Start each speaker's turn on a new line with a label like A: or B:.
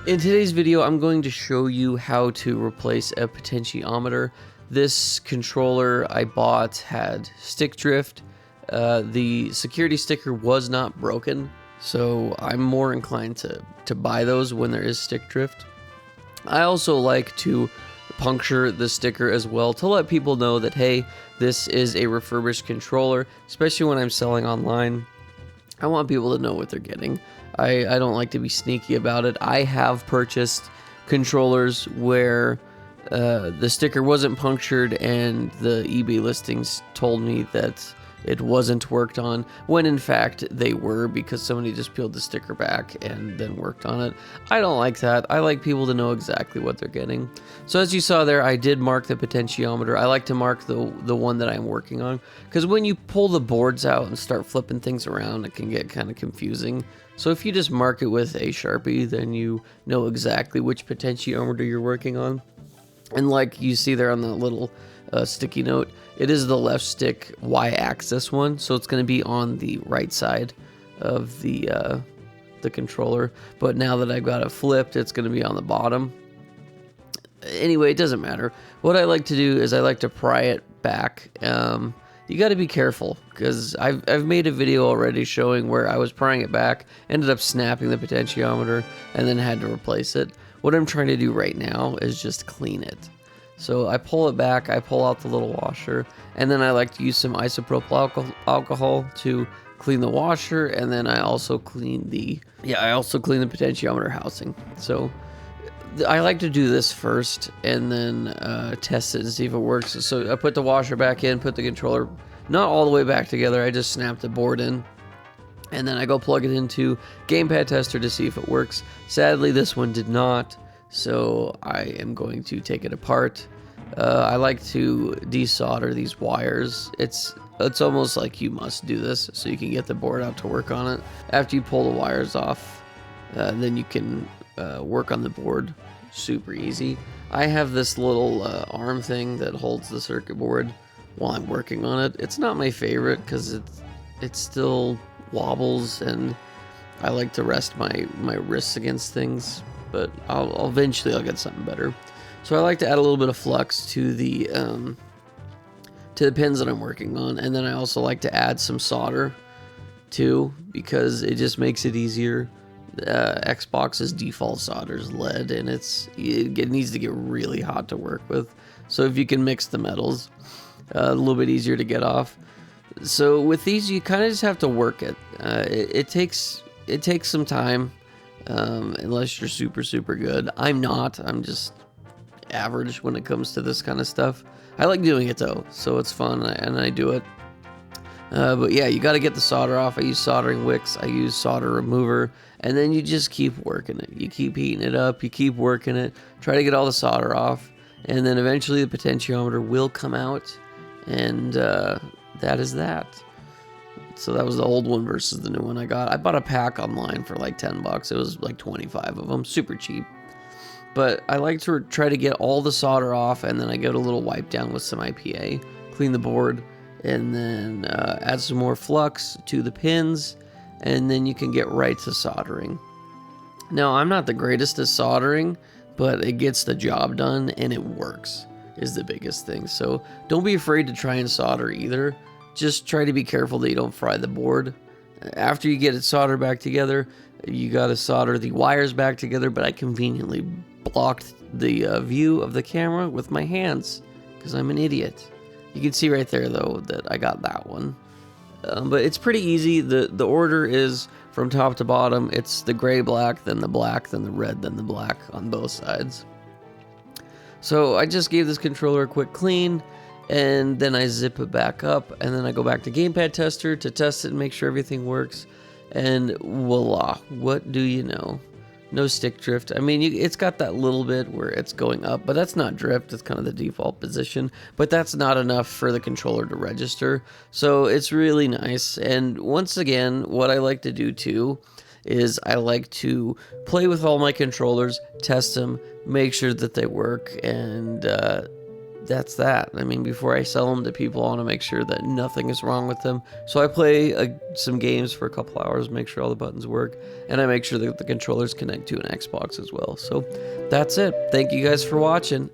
A: In today's video, I'm going to show you how to replace a potentiometer. This controller I bought had stick drift. The security sticker was not broken, so I'm more inclined to buy those when there is stick drift. I also like to puncture the sticker as well to let people know that, hey, this is a refurbished controller, especially when I'm selling online. I want people to know what they're getting. I don't like to be sneaky about it. I have purchased controllers where the sticker wasn't punctured and the eBay listings told me that it wasn't worked on, when in fact they were, because somebody just peeled the sticker back and then worked on it. I don't like that. I like people to know exactly what they're getting. So as you saw there, I did mark the potentiometer. I like to mark the one that I'm working on, because when you pull the boards out and start flipping things around, it can get kind of confusing. So if you just mark it with a Sharpie, then you know exactly which potentiometer you're working on. And like you see there on the little sticky note, it is the left stick Y-axis one, so it's going to be on the right side of the controller. But now that I've got it flipped, it's going to be on the bottom. Anyway, it doesn't matter. What I like to do is I like to pry it back. You got to be careful, because I've made a video already showing where I was prying it back, ended up snapping the potentiometer, and then had to replace it. What I'm trying to do right now is just clean it. So I pull it back, I pull out the little washer, and then I like to use some isopropyl alcohol to clean the washer, and then I also clean the potentiometer housing. So I like to do this first and then test it and see if it works. So I put the washer back in, put the controller not all the way back together, I just snapped the board in, and then I go plug it into gamepad tester to see if it works. Sadly, this one did not, so I am going to take it apart. I like to desolder these wires. It's almost like you must do this so you can get the board out to work on it. After you pull the wires off, then you can work on the board super easy. I have this little arm thing that holds the circuit board while I'm working on it. It's not my favorite because it still wobbles, and I like to rest my wrists against things, but eventually I'll get something better. So I like to add a little bit of flux to the pins that I'm working on, and then I also like to add some solder too, because it just makes it easier. Xbox's default solder is lead, and it needs to get really hot to work with. So if you can mix the metals, a little bit easier to get off. So with these, you kind of just have to work it. It takes some time, unless you're super good. I'm not. I'm just average when it comes to this kind of stuff. I like doing it though, so it's fun, and I do it. But yeah, you got to get the solder off. I use soldering wicks, I use solder remover, and then you just keep working it. You keep heating it up, you keep working it, try to get all the solder off, and then eventually the potentiometer will come out, and that is that. So that was the old one versus the new one I got. I bought a pack online for like 10 bucks. It was like 25 of them, super cheap. But I like to try to get all the solder off, and then I get a little wipe down with some IPA, clean the board, and then add some more flux to the pins, and then you can get right to soldering. Now, I'm not the greatest at soldering, but it gets the job done, and it works, is the biggest thing. So don't be afraid to try and solder either. Just try to be careful that you don't fry the board. After you get it soldered back together, you got to solder the wires back together, but I conveniently blocked the view of the camera with my hands because I'm an idiot. You can see right there though that I got that one. But it's pretty easy. The order is from top to bottom. It's the gray black, then the black, then the red, then the black on both sides. So I just gave this controller a quick clean, and then I zip it back up, and then I go back to gamepad tester to test it and make sure everything works, and voila, what do you know? No stick drift. I mean, it's got that little bit where it's going up, but that's not drift. It's kind of the default position, but that's not enough for the controller to register. So it's really nice. And once again, what I like to do too is I like to play with all my controllers, test them, make sure that they work, and that's that. I mean, before I sell them to people, I want to make sure that nothing is wrong with them. So I play some games for a couple hours, make sure all the buttons work, and I make sure that the controllers connect to an Xbox as well. So that's it. Thank you guys for watching.